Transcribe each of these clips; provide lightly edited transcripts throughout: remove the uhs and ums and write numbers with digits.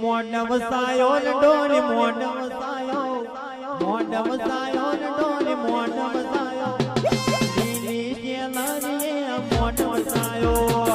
મોઢમ સાયો ને ડોલી મોઢમ સાયો મોઢમ સાયો ને ડોલી મોઢમ સાયો દીની જેલરીએ મોઢમ સાયો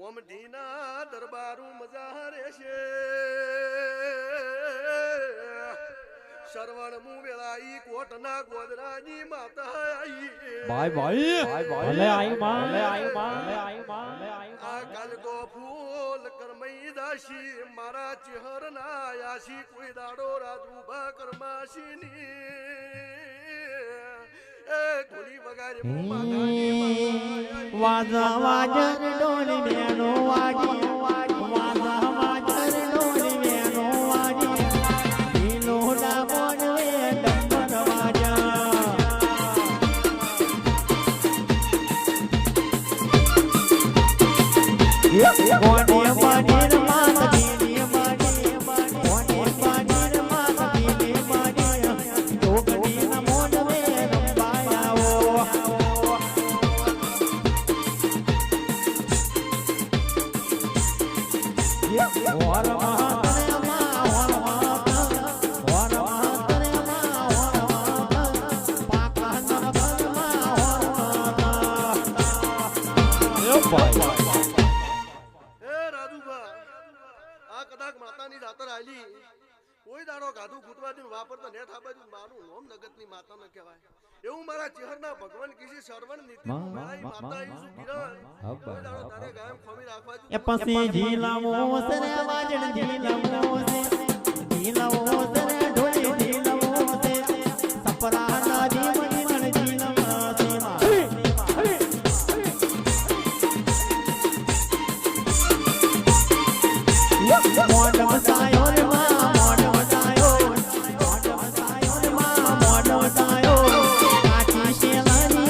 ઓમઢીના દરબારું મજા રહેશે શરવણ મુ વેળાઈ કોટના ગોદરાની માતા આઈ ભલે આઈ માં ભલે આઈ માં ભલે આઈ માં ભલે આઈ આ કાલકો ફૂલ કરમઈ દાશી મારા ચહેર ના આયાશી કોઈ દાડો રાજુભા કરમાશીની એ ઢોલી વગારે મુ માતાની વાજા વાજર ડોલી મેનો વાજી વાજા વાજર ડોલી મેનો વાજી નીલો ના બોલવે ડંબર વાજા કોને પાડીર માત દીની માડી કોને પાડીર માત દીની માડી ટોકડી ના મોડવે રંબાયાઓ કોઈ દાડો ગાધું ઘૂંટવા દઉં વાપરતો નેઠ આ બાજુ મારું નોમ નગતની માતા ન કહેવાય એવું મારા ચહેરના ભગવાન કીધી શરવણ નીતિ માતા ઈસુ કિરણ કોઈ દાડો તારે ગાયમ ખોમી રાખવા એ પછી ઝીલાવો સરે વાજણ ઝીલાવો સે ઝીલાવો સરે ઢોલી ઝીલાવો સે સપરા ના જીવન ઝીલાવા સે મોઢમ સાયો રે માં મોઢમ સાયો મોઢમ સાયો રે માં મોઢમ સાયો કાચી શેલાની